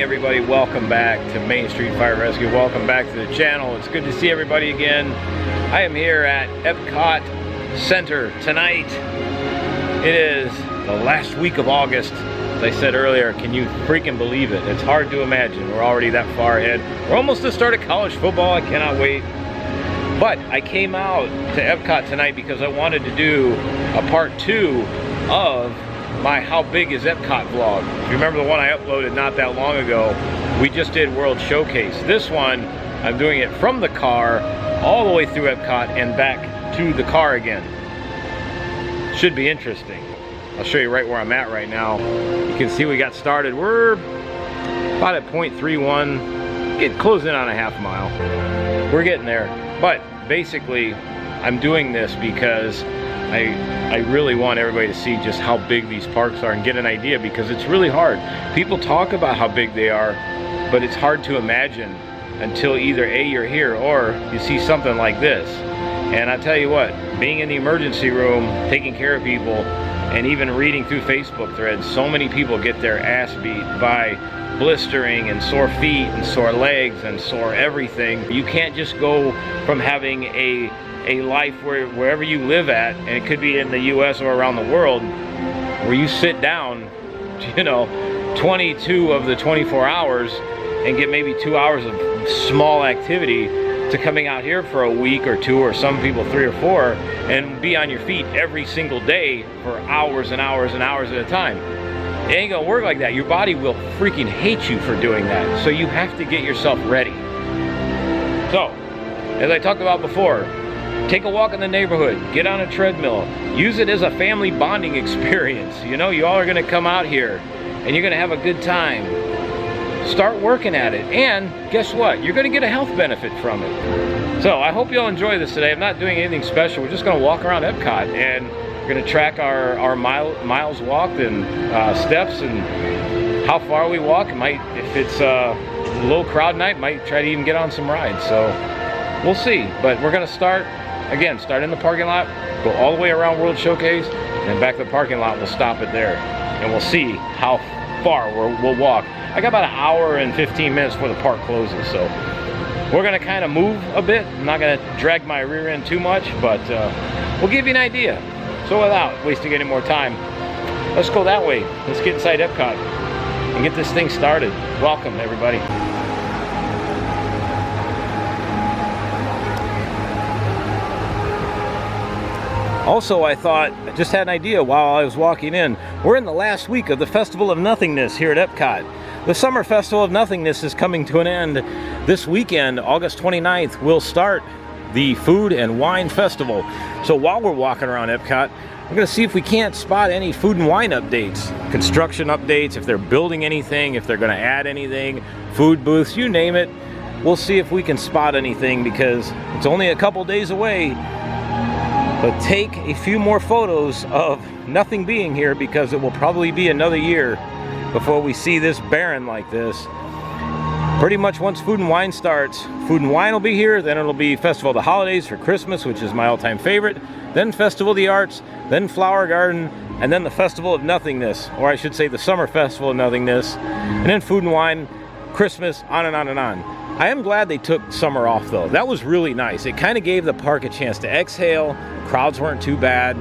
everybody, welcome back to Main Street Fire Rescue. Welcome back to the channel. It's good to see everybody again. I am here at Epcot Center tonight. It is the last week of August. As I said earlier, can you freaking believe it? It's hard to imagine. We're already that far ahead. We're almost to start of college football. I cannot wait. But I came out to Epcot tonight because I wanted to do a part 2 of my How Big is Epcot vlog. If you remember the one I uploaded not that long ago, we just did World Showcase. This one, I'm doing it from the car all the way through Epcot and back to the car again. Should be interesting. I'll show you right where I'm at right now. You can see we got started. We're about at 0.31, closing in on a half mile. We're getting there. But basically, I'm doing this because I really want everybody to see just how big these parks are and get an idea, because it's really hard. People talk about how big they are, but it's hard to imagine until either A, you're here, or you see something like this. And I tell you what, being in the emergency room, taking care of people, and even reading through Facebook threads, so many people get their ass beat by blistering and sore feet and sore legs and sore everything. You can't just go from having a life wherever you live at, and it could be in the US or around the world, where you sit down, you know, 22 of the 24 hours and get maybe 2 hours of small activity, to coming out here for a week or 2, or some people 3 or 4, and be on your feet every single day for hours and hours and hours at a time. It ain't gonna work like that. Your body will freaking hate you for doing that. So you have to get yourself ready. So, as I talked about before, take a walk in the neighborhood, get on a treadmill, use it as a family bonding experience. You know, you all are gonna come out here and you're gonna have a good time. Start working at it, and guess what? You're gonna get a health benefit from it. So I hope you'll enjoy this today. I'm not doing anything special. We're just gonna walk around Epcot, and we're gonna track our miles walked and steps and how far we walk. If it's a low crowd night, might try to even get on some rides. So we'll see. But we're gonna start in the parking lot, go all the way around World Showcase, and then back to the parking lot. We'll stop it there, and we'll see how far we'll walk. I got about an hour and 15 minutes before the park closes, so we're gonna kind of move a bit. I'm not gonna drag my rear end too much, but we'll give you an idea. So without wasting any more time, let's go that way. Let's get inside Epcot and get this thing started. Welcome, everybody. Also, I just had an idea while I was walking in. We're in the last week of the Festival of Nothingness here at Epcot. The Summer Festival of Nothingness is coming to an end this weekend. August 29th, we'll start the Food and Wine Festival. So while we're walking around Epcot, we're gonna see if we can't spot any food and wine updates, construction updates, if they're building anything, if they're gonna add anything, food booths, you name it. We'll see if we can spot anything, because it's only a couple days away. But take a few more photos of nothing being here, because it will probably be another year before we see this barren like this. Pretty much once Food and Wine starts, Food and Wine will be here, then it'll be Festival of the Holidays for Christmas, which is my all-time favorite, then Festival of the Arts, then Flower Garden, and then the Festival of Nothingness, or I should say the Summer Festival of Nothingness, and then Food and Wine, Christmas, on and on and on. I am glad they took summer off though. That was really nice. It kind of gave the park a chance to exhale. Crowds weren't too bad.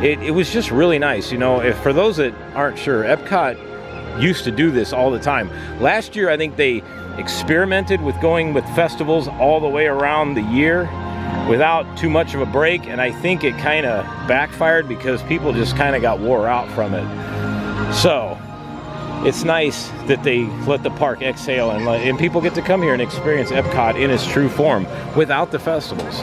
It was just really nice. You know, for those that aren't sure, Epcot used to do this all the time. Last year, I think they experimented with going with festivals all the way around the year without too much of a break, and I think it kind of backfired because people just kind of got wore out from it. So it's nice that they let the park exhale and people get to come here and experience Epcot in its true form without the festivals.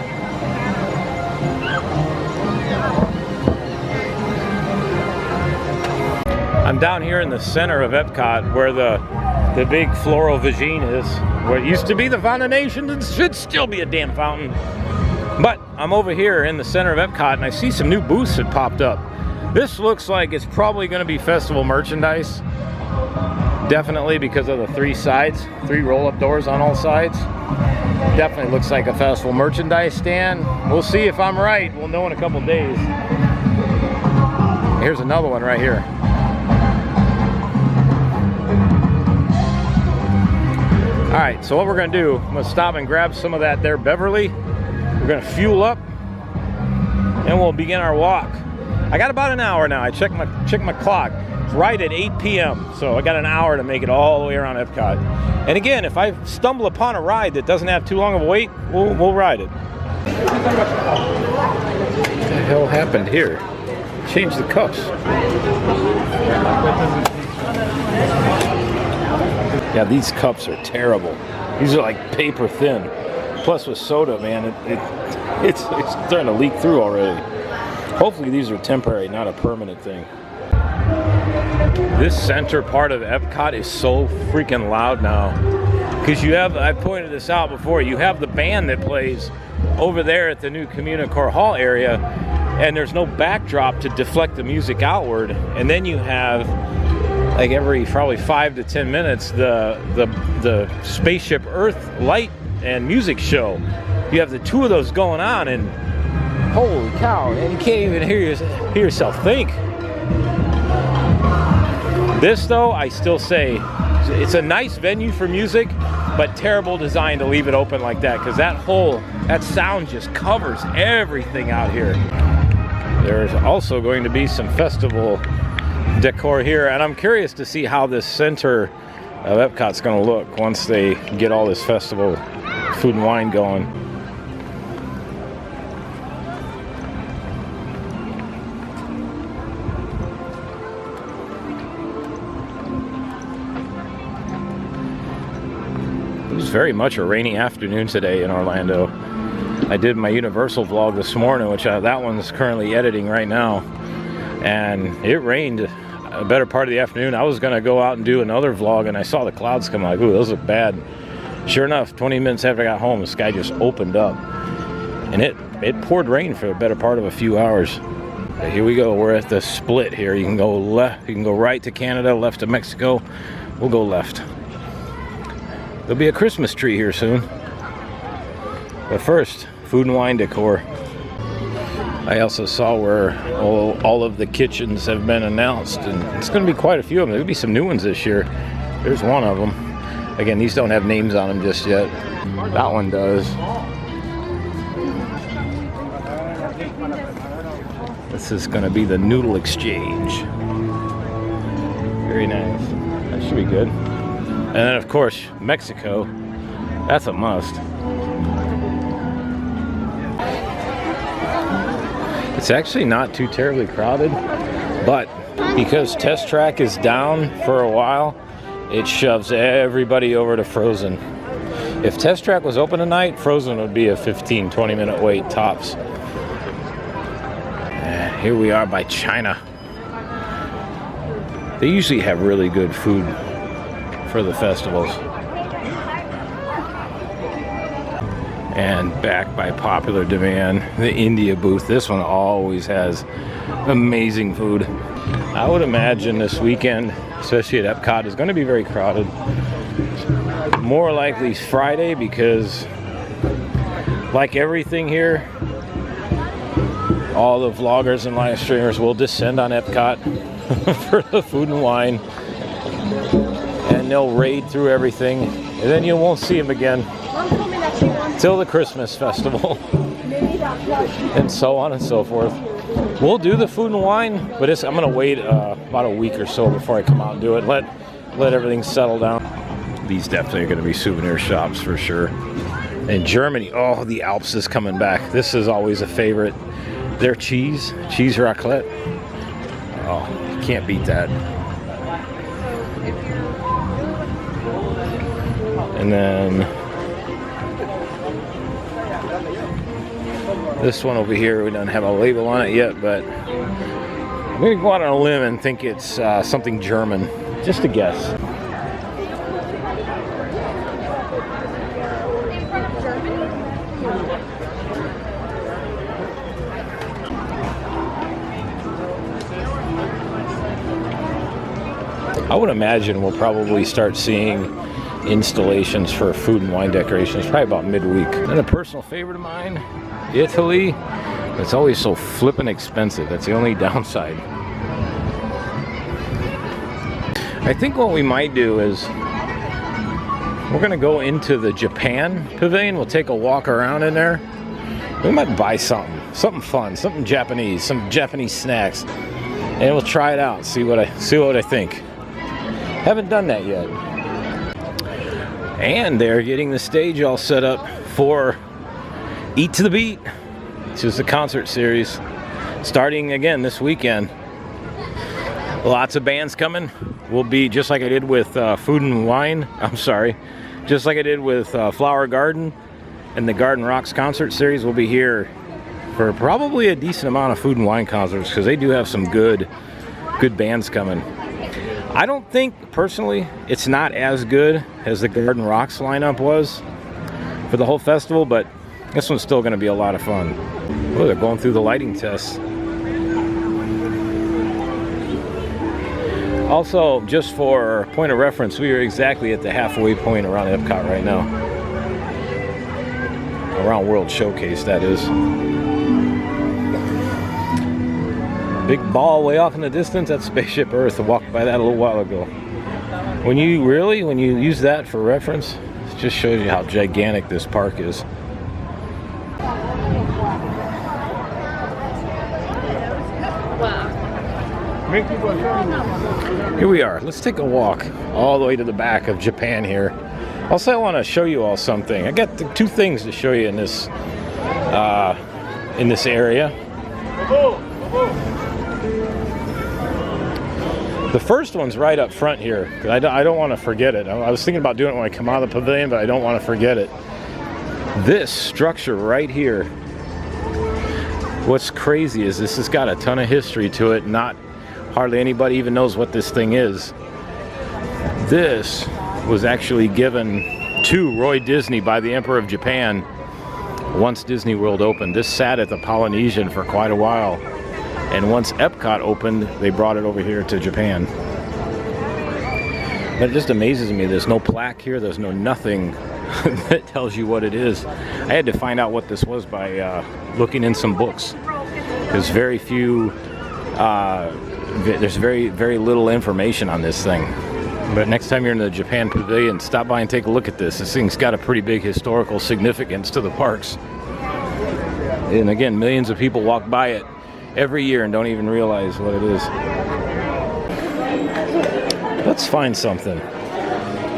I'm down here in the center of Epcot where the big floral vagine is. What used to be the fountain, and should still be a damn fountain. But I'm over here in the center of Epcot, and I see some new booths that popped up. This looks like it's probably going to be festival merchandise. Definitely, because of the 3 sides, 3 roll-up doors on all sides. Definitely looks like a festival merchandise stand. We'll see if I'm right. We'll know in a couple days. Here's another one right here. right, so what we're gonna do, I'm gonna stop and grab some of that there Beverly. We're gonna fuel up and we'll begin our walk. I got about an hour now. I checked my clock. It's right at 8 p.m. So I got an hour to make it all the way around Epcot. And again, if I stumble upon a ride that doesn't have too long of a wait, we'll ride it. What the hell happened here? Change the cups. Yeah, these cups are terrible. These are like paper thin. Plus with soda, man, it's starting to leak through already. Hopefully these are temporary, not a permanent thing. This center part of Epcot is so freaking loud now. Because you have, I pointed this out before, you have the band that plays over there at the new Communicore Hall area, and there's no backdrop to deflect the music outward. And then you have, like every probably 5 to 10 minutes, the Spaceship Earth light and music show. You have the two of those going on, and holy cow, and you can't even hear yourself think. This though, I still say, it's a nice venue for music, but terrible design to leave it open like that, because that sound just covers everything out here. There's also going to be some festival decor here, and I'm curious to see how this center of Epcot's going to look once they get all this festival food and wine going. It was very much a rainy afternoon today in Orlando. I did my Universal vlog this morning, which that one's currently editing right now, and it rained a better part of the afternoon. I was gonna go out and do another vlog, and I saw the clouds come, like, ooh, those look bad. Sure enough, 20 minutes after I got home, the sky just opened up, and it poured rain for a better part of a few hours. But here we go, we're at the split here. You can go left, you can go right to Canada, left to Mexico. We'll go left. There'll be a Christmas tree here soon. But first, food and wine decor. I also saw where all of the kitchens have been announced, and it's going to be quite a few of them. There'll be some new ones this year. There's one of them. Again, these don't have names on them just yet. That one does. This is going to be the Noodle Exchange. Very nice. That should be good. And then, of course, Mexico. That's a must. It's actually not too terribly crowded, but because Test Track is down for a while, it shoves everybody over to Frozen. If Test Track was open tonight, Frozen would be a 15-20 minute wait tops. And here we are by China. They usually have really good food for the festivals. And back by popular demand, the India booth. This one always has amazing food. I would imagine this weekend, especially at Epcot, is going to be very crowded. More likely Friday, because like everything here, all the vloggers and live streamers will descend on Epcot for the food and wine, and they'll raid through everything, and then you won't see them again till the Christmas festival, and so on and so forth. We'll do the food and wine, but I'm gonna wait about a week or so before I come out and do it. Let everything settle down. These definitely are gonna be souvenir shops for sure. In Germany, oh, the Alps is coming back. This is always a favorite. Their cheese raclette. Oh, you can't beat that. And then this one over here, we don't have a label on it yet, but I'm gonna go out on a limb and think it's something German. Just a guess. I would imagine we'll probably start seeing installations for food and wine decorations probably about midweek. And a personal favorite of mine, Italy. It's always so flippin' expensive. That's the only downside. I think what we might do is We're gonna go into the Japan pavilion. We'll take a walk around in there. We might buy something fun, something Japanese, some Japanese snacks, and we'll try it out. See what I think. Haven't done that yet. And they're getting the stage all set up for Eat to the Beat, which is the concert series starting again this weekend. Lots of bands coming. We'll be just like I did with Food and Wine. Just like I did with Flower Garden and the Garden Rocks concert series. We'll be here for probably a decent amount of Food and Wine concerts because they do have some good bands coming. I don't think personally it's not as good as the Garden Rocks lineup was for the whole festival, but this one's still going to be a lot of fun. Oh, they're going through the lighting tests. Also, just for point of reference, we are exactly at the halfway point around Epcot right now. Around World Showcase, that is. Big ball way off in the distance, that's Spaceship Earth. I walked by that a little while ago. When you use that for reference, it just shows you how gigantic this park is. Here we are. Let's take a walk all the way to the back of Japan here. Also, I want to show you all something. I got two things to show you in this area. The first one's right up front here. I don't want to forget it. I was thinking about doing it when I come out of the pavilion, but I don't want to forget it. This structure right here. What's crazy is this has got a ton of history to it. Hardly anybody even knows what this thing is. This was actually given to Roy Disney by the Emperor of Japan once Disney World opened. This sat at the Polynesian for quite a while, and once Epcot opened, they brought it over here to Japan. But it just amazes me. There's no plaque here. There's no nothing that tells you what it is. I had to find out what this was by looking in some books, because very few. There's very little information on this thing. But next time you're in the Japan Pavilion, stop by and take a look at this. This thing's got a pretty big historical significance to the parks. And again, millions of people walk by it every year and don't even realize what it is. Let's find something.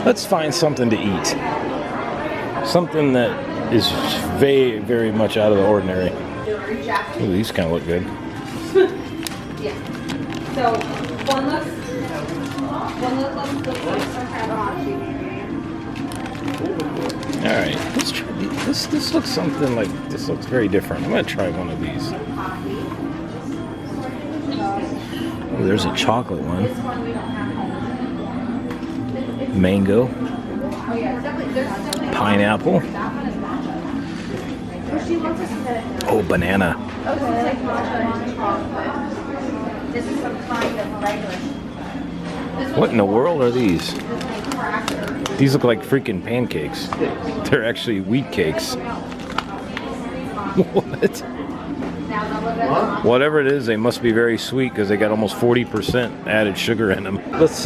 Let's find something to eat. Something that is very, very much out of the ordinary. Ooh, these kind of look good. Yeah. So one looks all right, let's try this. This looks something like this. Looks very different. I'm gonna try one of these. Oh, there's a chocolate one. Mango. Pineapple. Oh, banana. What in the world are these? These look like freaking pancakes. They're actually wheat cakes. What? Whatever it is, they must be very sweet because they got almost 40% added sugar in them. Let's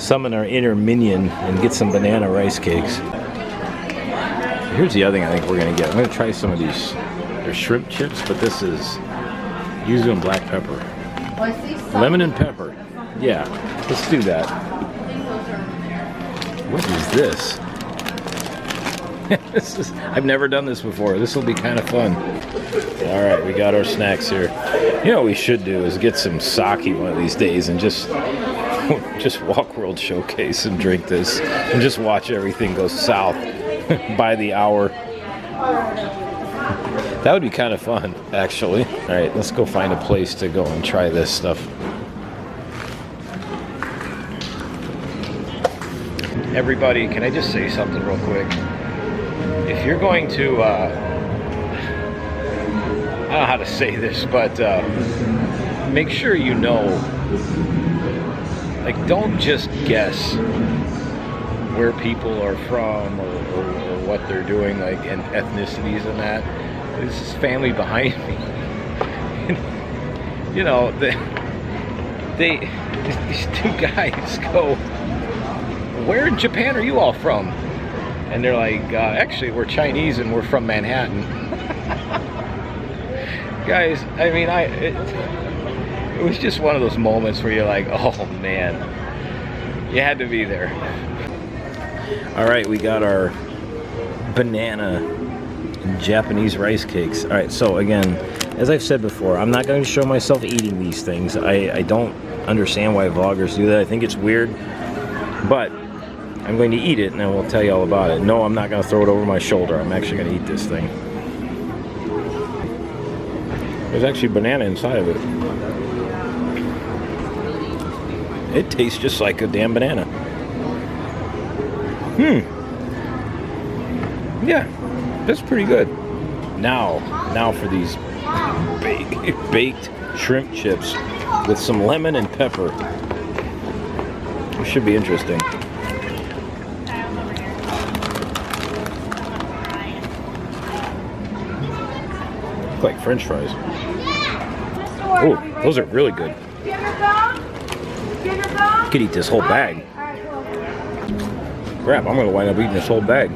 summon our inner minion and get some banana rice cakes. Here's the other thing I think we're gonna get. I'm gonna try some of these. They're shrimp chips, but this is yuzu and black pepper. Lemon and pepper. Yeah, let's do that. What is this? I've never done this before. This will be kind of fun. All right, we got our snacks here. You know what we should do is get some sake one of these days and just walk World Showcase and drink this and just watch everything go south by the hour. That would be kind of fun, actually. All right, let's go find a place to go and try this stuff. Everybody, can I just say something real quick? If you're going to, I don't know how to say this, but make sure you know, like, don't just guess where people are from or what they're doing, like, and ethnicities and that. This is family behind me. You know, these two guys go where in Japan are you all from? And they're like, actually, we're Chinese and we're from Manhattan. Guys, I mean, it was just one of those moments where you're like, oh man, you had to be there. All right, we got our banana Japanese rice cakes. All right, so again, as I've said before, I'm not going to show myself eating these things. I don't understand why vloggers do that. I think it's weird, but I'm going to eat it and I will tell you all about it. No, I'm not going to throw it over my shoulder. I'm actually going to eat this thing. There's actually banana inside of it. It tastes just like a damn banana. Yeah, that's pretty good. Now for these baked shrimp chips with some lemon and pepper. This should be interesting. Look like French fries. Oh, those are really good. I could eat this whole bag. Crap, I'm gonna wind up eating this whole bag.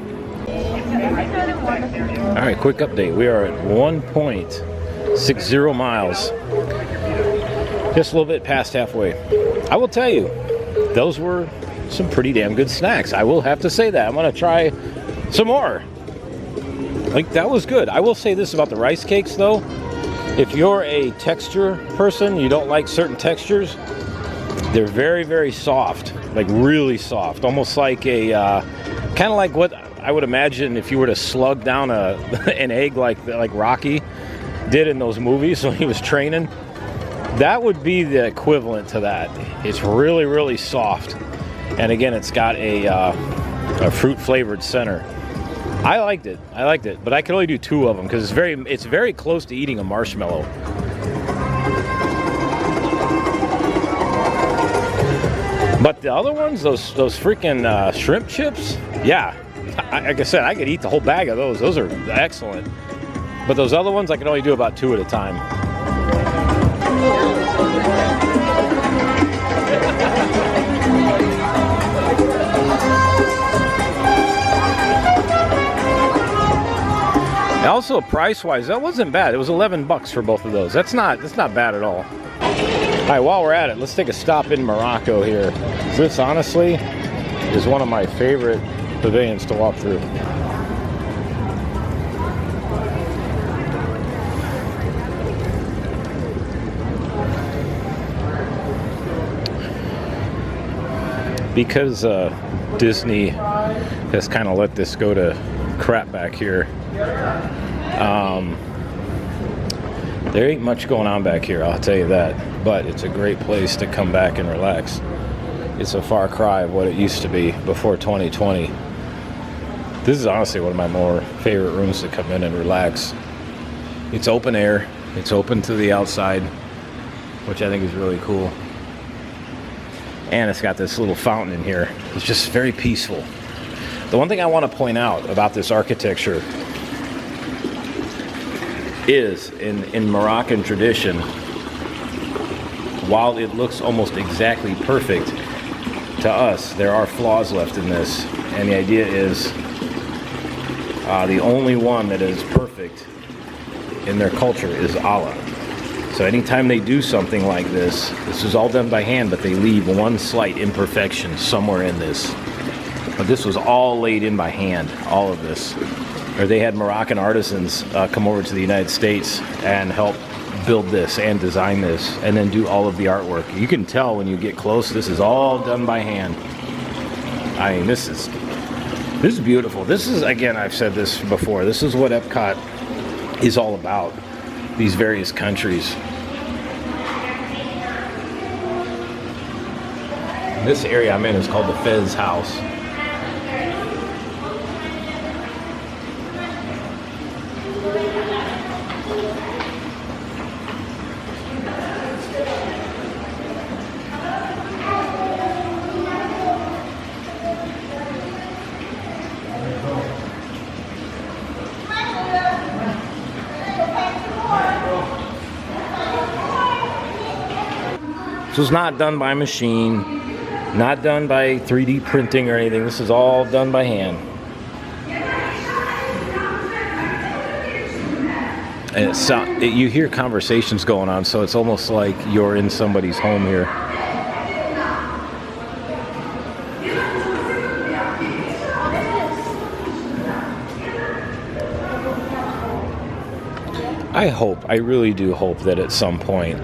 All right, quick update. We are at 1.60 miles. Just a little bit past halfway. I will tell you, those were some pretty damn good snacks. I will have to say that. I'm gonna try some more. Like, that was good. I will say this about the rice cakes though. If you're a texture person, you don't like certain textures, they're very, very soft. Like really soft. Almost like a, kind of like what I would imagine if you were to slug down an egg like Rocky did in those movies when he was training. That would be the equivalent to that. It's really, really soft. And again, it's got a fruit flavored center. I liked it, but I could only do 2 of them because it's very close to eating a marshmallow. But the other ones, those freaking shrimp chips, yeah, like I said, I could eat the whole bag of those. Those are excellent. But those other ones, I can only do about 2 at a time. Also, price-wise, that wasn't bad. It was 11 bucks for both of those. That's not bad at all. All right, while we're at it, let's take a stop in Morocco here. This, honestly, is one of my favorite pavilions to walk through. Because Disney has kind of let this go to crap back here. There ain't much going on back here, I'll tell you that, but it's a great place to come back and relax. It's a far cry of what it used to be before 2020. This is honestly one of my more favorite rooms to come in and relax. It's open air, it's open to the outside, which I think is really cool. And it's got this little fountain in here. It's just very peaceful. The one thing I want to point out about this architecture is in Moroccan tradition, while it looks almost exactly perfect to us, there are flaws left in this. And the idea is the only one that is perfect in their culture is Allah. So anytime they do something like this is all done by hand, but they leave one slight imperfection somewhere in this. But this was all laid in by hand, all of this. Or they had Moroccan artisans come over to the United States and help build this and design this and then do all of the artwork. You can tell when you get close, this is all done by hand. I mean, this is beautiful. This is, again, I've said this before, this is what Epcot is all about, these various countries. This area I'm in is called the Fez House. This was not done by machine. Not done by 3D printing or anything. This is all done by hand. And you hear conversations going on, so it's almost like you're in somebody's home here. I really do hope that at some point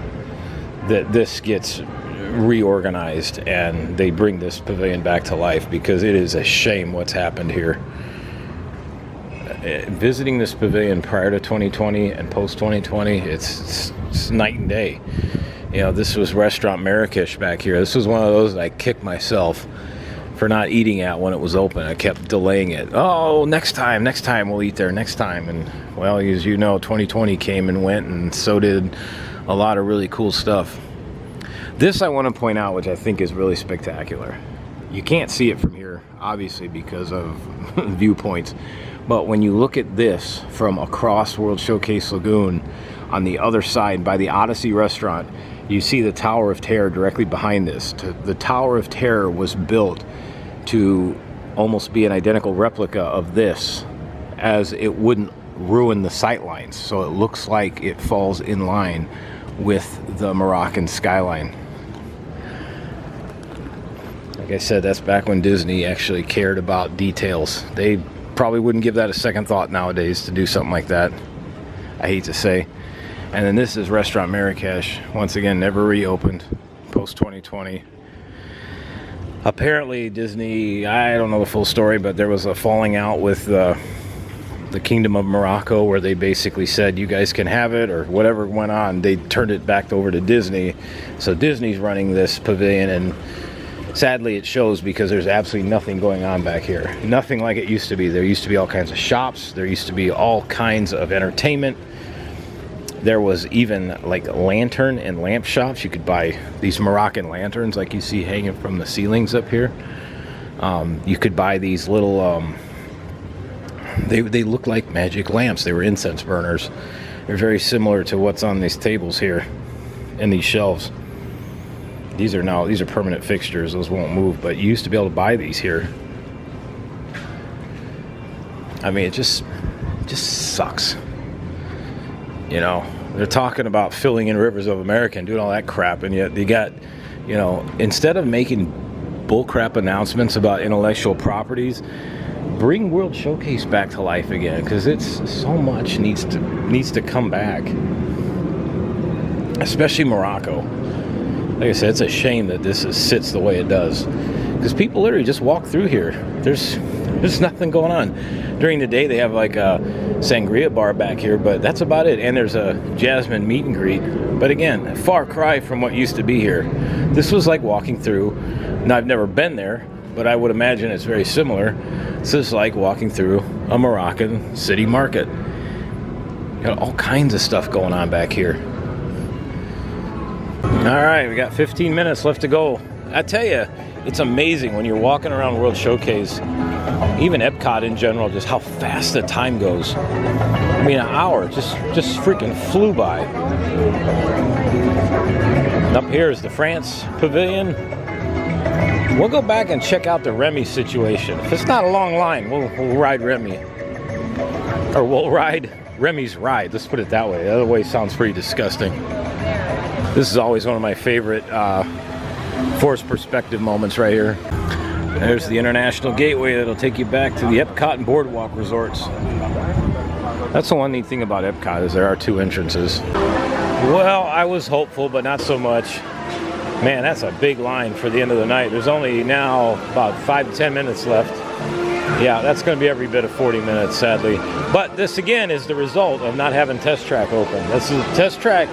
that this gets reorganized and they bring this pavilion back to life, because it is a shame what's happened here. Visiting this pavilion prior to 2020 and post 2020, it's night and day. You know, this was Restaurant Marrakesh back here. This was one of those that I kicked myself for not eating at when it was open. I kept delaying it. Oh, next time we'll eat there, next time. And well, as you know, 2020 came and went, and so did a lot of really cool stuff. This I want to point out, which I think is really spectacular. You can't see it from here, obviously, because of viewpoints. But when you look at this from across World Showcase Lagoon, on the other side by the Odyssey restaurant, you see the Tower of Terror directly behind this. The Tower of Terror was built to almost be an identical replica of this, as it wouldn't ruin the sight lines. So it looks like it falls in line with the Moroccan skyline. Like I said, that's back when Disney actually cared about details. They probably wouldn't give that a second thought nowadays to do something like that, I hate to say. And then this is Restaurant Marrakesh, once again never reopened post 2020. Apparently Disney, I don't know the full story, but there was a falling out with the Kingdom of Morocco, where they basically said you guys can have it, or whatever went on. They turned it back over to Disney, so Disney's running this pavilion, and sadly it shows, because there's absolutely nothing going on back here. Nothing like it used to be. There used to be all kinds of shops, there used to be all kinds of entertainment. There was even like lantern and lamp shops. You could buy these Moroccan lanterns like you see hanging from the ceilings up here. You could buy these little they look like magic lamps. They were incense burners. They're very similar to what's on these tables here and these shelves. These are permanent fixtures. Those won't move, but you used to be able to buy these here. I mean, it just sucks. You know, they're talking about filling in rivers of America and doing all that crap, and yet they got, you know, instead of making bullcrap announcements about intellectual properties, bring World Showcase back to life again, because it's so much needs to come back, especially Morocco. Like I said, it's a shame that this sits the way it does, because people literally just walk through here. There's nothing going on. During the day they have like a sangria bar back here, but that's about it. And there's a Jasmine meet and greet, but again, a far cry from what used to be here. This was like walking through, now I've never been there, but I would imagine it's very similar. This is like walking through a Moroccan city market. Got all kinds of stuff going on back here. All right, we got 15 minutes left to go. I tell you, it's amazing when you're walking around World Showcase, even Epcot in general, just how fast the time goes. I mean, an hour just freaking flew by. And up here is the France Pavilion. We'll go back and check out the Remy situation. If it's not a long line, we'll ride Remy. Or we'll ride Remy's ride. Let's put it that way. The other way sounds pretty disgusting. This is always one of my favorite forced perspective moments right here. There's the International Gateway that'll take you back to the Epcot and Boardwalk resorts. That's the one neat thing about Epcot, is there are two entrances. Well, I was hopeful, but not so much. Man, that's a big line for the end of the night. There's only now about 5 to 10 minutes left. Yeah, that's going to be every bit of 40 minutes, sadly. But this, again, is the result of not having Test Track open. Test Track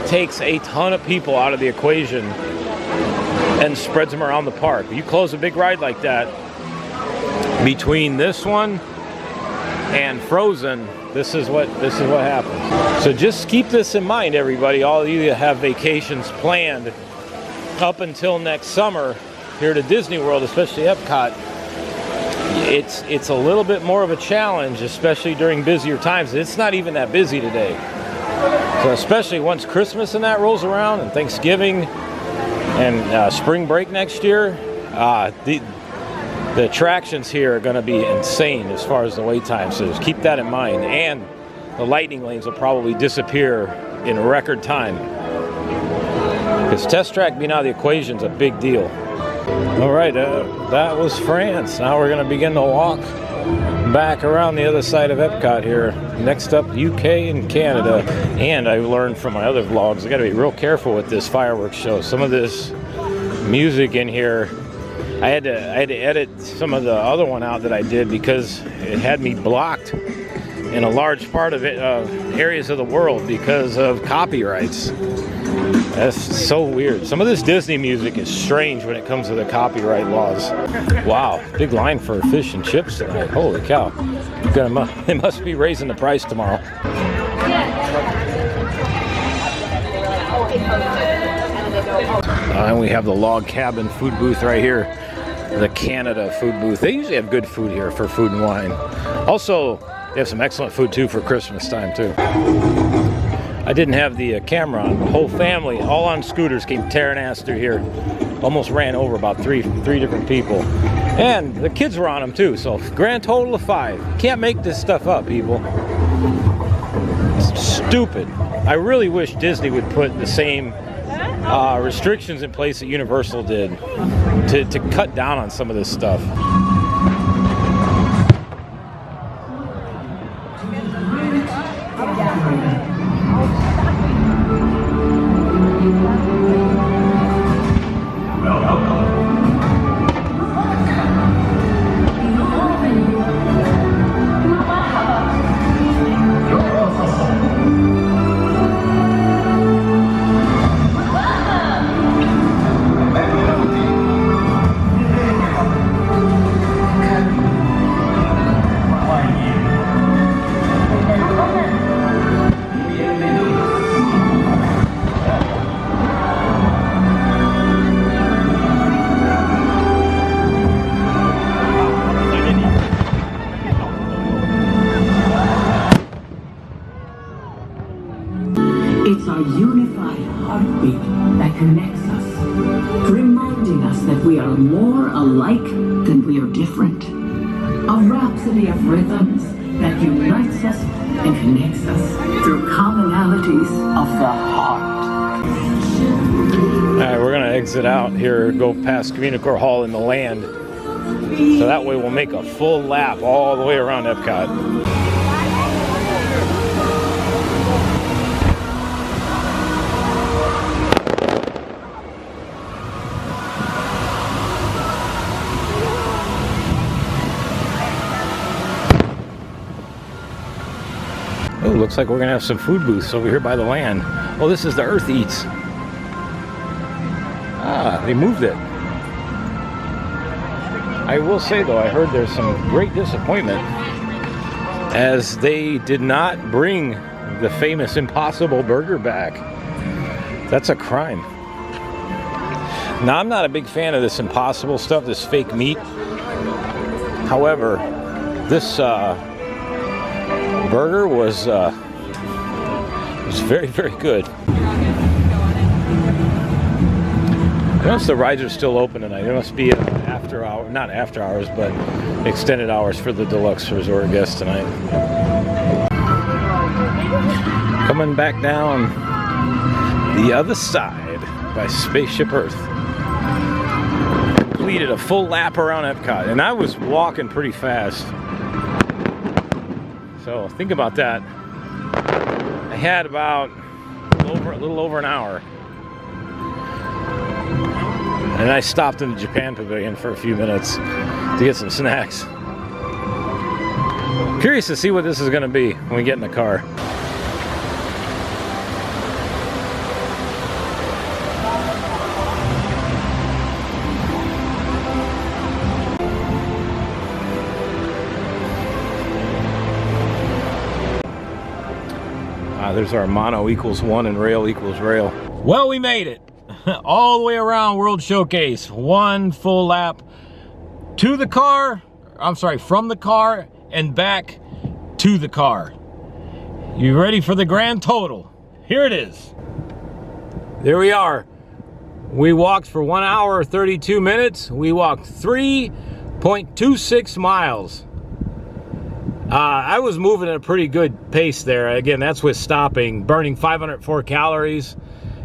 takes a ton of people out of the equation and spreads them around the park. You close a big ride like that, between this one and Frozen, this is what happens. So just keep this in mind, everybody. All of you that have vacations planned up until next summer here to Disney World, especially Epcot, it's a little bit more of a challenge, especially during busier times. It's not even that busy today. So especially once Christmas and that rolls around, and Thanksgiving and spring break next year, The attractions here are going to be insane as far as the wait time, so just keep that in mind. And the lightning lanes will probably disappear in record time, because test track being out of the equation is a big deal. All right, that was France. Now we're going to begin to walk back around the other side of Epcot here. Next up, UK and Canada. And I learned from my other vlogs, I got to be real careful with this fireworks show. Some of this music in here, I had to edit some of the other one out that I did because it had me blocked in a large part of it, areas of the world, because of copyrights. That's so weird. Some of this Disney music is strange when it comes to the copyright laws. Wow, big line for fish and chips tonight. Holy cow. They must be raising the price tomorrow. And we have the log cabin food booth right here. The Canada food booth. They usually have good food here for food and wine. Also, they have some excellent food too for Christmas time too. I didn't have the camera on. The whole family, all on scooters, came tearing ass through here. Almost ran over about three different people. And the kids were on them too, so grand total of 5. Can't make this stuff up, people. It's stupid. I really wish Disney would put the same restrictions in place that Universal did to cut down on some of this stuff. It's our unified heartbeat that connects us, reminding us that we are more alike than we are different. A rhapsody of rhythms that unites us and connects us through commonalities of the heart. All right, we're gonna exit out here, go past Communicore Hall in the land. So that way we'll make a full lap all the way around Epcot. Oh, looks like we're gonna have some food booths over here by the land. Oh, this is the Earth Eats. Ah, they moved it. I will say though, I heard there's some great disappointment as they did not bring the famous Impossible Burger back. That's a crime. Now, I'm not a big fan of this Impossible stuff, this fake meat. However, this burger was very, very good. Once the rides are still open tonight, there must be after hour, not after hours, but extended hours for the deluxe resort guests tonight. Coming back down the other side by Spaceship Earth. Completed a full lap around Epcot, and I was walking pretty fast. So think about that. I had about a little over an hour. And I stopped in the Japan Pavilion for a few minutes to get some snacks. Curious to see what this is going to be when we get in the car. There's our mono equals 1 and rail equals rail. Well, we made it. All the way around World Showcase. One full lap to the car. I'm sorry, from the car and back to the car. You ready for the grand total? Here it is. There we are. We walked for 1 hour, 32 minutes. We walked 3.26 miles. I was moving at a pretty good pace there. Again, that's with stopping, burning 504 calories.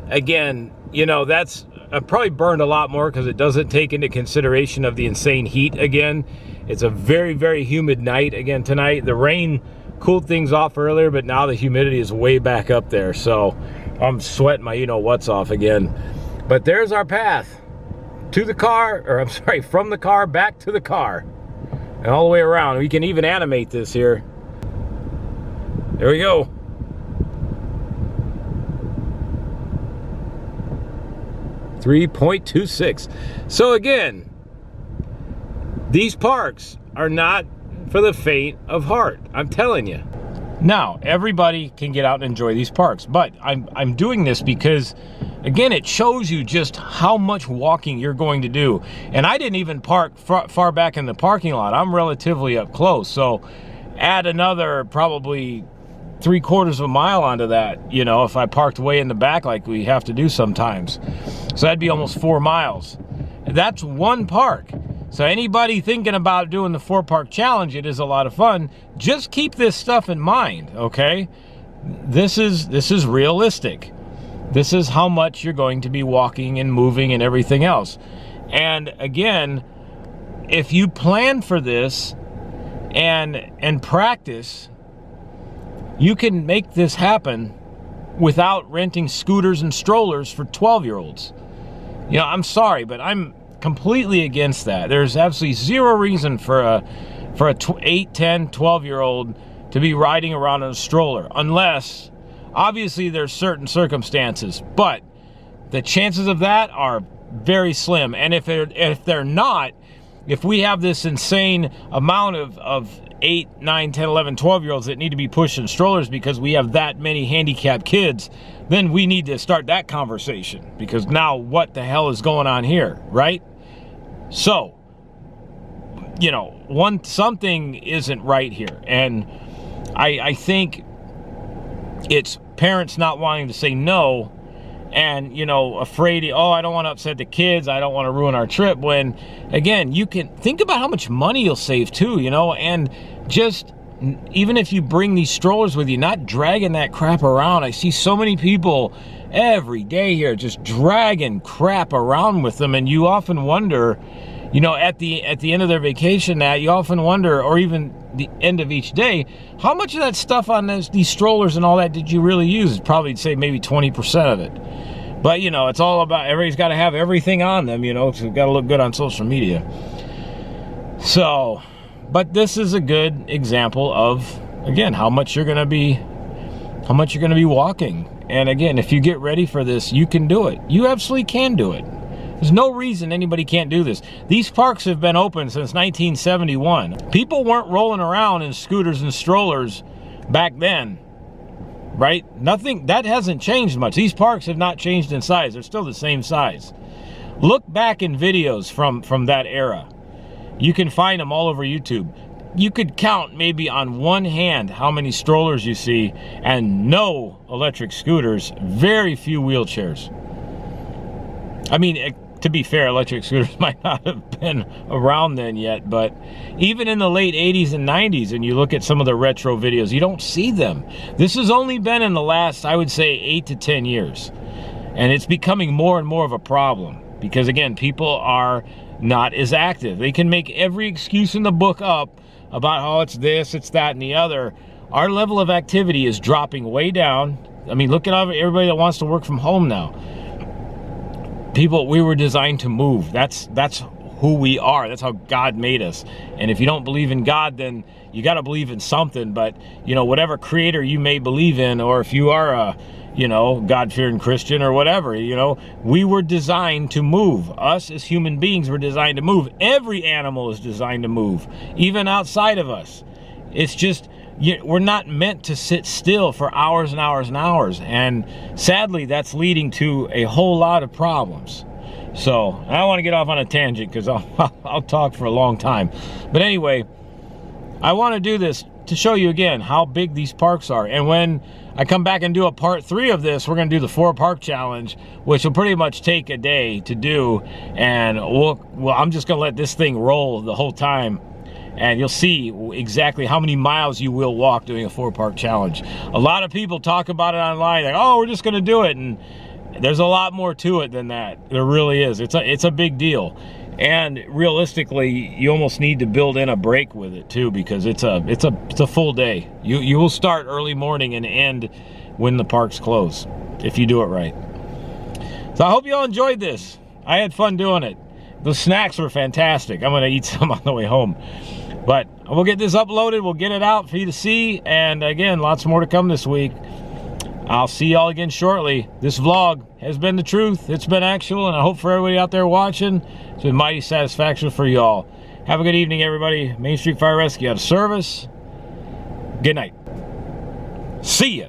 Again, you know, that's, I probably burned a lot more because it doesn't take into consideration of the insane heat again. It's a very, very humid night again tonight. The rain cooled things off earlier, but now the humidity is way back up there. So I'm sweating my you-know-what's off again. But there's our path to the car, or I'm sorry, from the car back to the car. And all the way around. We can even animate this here. There we go. $3.26. So again, these parks are not for the faint of heart. I'm telling you. Now, everybody can get out and enjoy these parks, but I'm doing this because, again, it shows you just how much walking you're going to do. And I didn't even park far back in the parking lot. I'm relatively up close, so add another probably 3/4 of a mile onto that, you know, if I parked way in the back like we have to do sometimes. So that'd be almost 4 miles. That's one park. So anybody thinking about doing the 4-park challenge, it is a lot of fun. Just keep this stuff in mind, okay? This is realistic. This is how much you're going to be walking and moving and everything else. And again, if you plan for this and practice, you can make this happen without renting scooters and strollers for 12-year-olds. You know, I'm sorry, but I'm completely against that. There's absolutely zero reason for a 8, 10, 12-year-old to be riding around in a stroller, unless obviously there's certain circumstances, but the chances of that are very slim. And if they're not, if we have this insane amount of 8, 9, 10, 11, 12-year-olds that need to be pushed in strollers because we have that many handicapped kids, then we need to start that conversation, because now what the hell is going on here, right? So, you know, something isn't right here. And I think it's parents not wanting to say no and, you know, afraid, oh, I don't want to upset the kids, I don't want to ruin our trip, when, again, you can think about how much money you'll save too, you know, and just, even if you bring these strollers with you, not dragging that crap around. I see so many people every day here just dragging crap around with them, and you often wonder, you know, at the end of their vacation now, you often wonder, or even the end of each day, how much of that stuff on these strollers and all that did you really use? Probably say maybe 20% of it. But, you know, it's all about, everybody's got to have everything on them, you know, so you've got to look good on social media. So, but this is a good example of, again, how much you're going to be walking. And again, if you get ready for this, you can do it. You absolutely can do it. There's no reason anybody can't do this. These parks have been open since 1971. People weren't rolling around in scooters and strollers back then, right? Nothing, that hasn't changed much. These parks have not changed in size. They're still the same size. Look back in videos from that era. You can find them all over YouTube. You could count maybe on one hand how many strollers you see, and no electric scooters, very few wheelchairs. I mean, to be fair, electric scooters might not have been around then yet, but even in the late 80s and 90s, and you look at some of the retro videos, you don't see them. This has only been in the last, I would say, 8 to 10 years. And it's becoming more and more of a problem because, again, people are not as active. They can make every excuse in the book up about how it's this, it's that, and the other. Our level of activity is dropping way down. I mean, look at everybody that wants to work from home now. People, we were designed to move. That's who we are. That's how God made us. And if you don't believe in God, then you got to believe in something. But, you know, whatever creator you may believe in, or if you are a, you know, God-fearing Christian or whatever, you know, we were designed to move. Us as human beings were designed to move. Every animal is designed to move, even outside of us. It's just, we're not meant to sit still for hours and hours and hours. And sadly, that's leading to a whole lot of problems. So I don't want to get off on a tangent because I'll talk for a long time. But anyway, I want to do this to show you again how big these parks are. And when I come back and do a part 3 of this, we're going to do the 4 park challenge, which will pretty much take a day to do. And I'm just going to let this thing roll the whole time, and you'll see exactly how many miles you will walk doing a 4 park challenge. A lot of people talk about it online, like, oh, we're just going to do it, and there's a lot more to it than that. There really is. It's a big deal. And realistically, you almost need to build in a break with it too, because it's a full day. You will start early morning and end when the parks close, if you do it right. So I hope you all enjoyed this. I had fun doing it. The snacks were fantastic. I'm gonna eat some on the way home. But we'll get this uploaded, we'll get it out for you to see, and again, lots more to come this week. I'll see y'all again shortly. This vlog has been the truth. It's been actual, and I hope for everybody out there watching, it's been mighty satisfaction for y'all. Have a good evening, everybody. Main Street Fire Rescue out of service. Good night. See ya.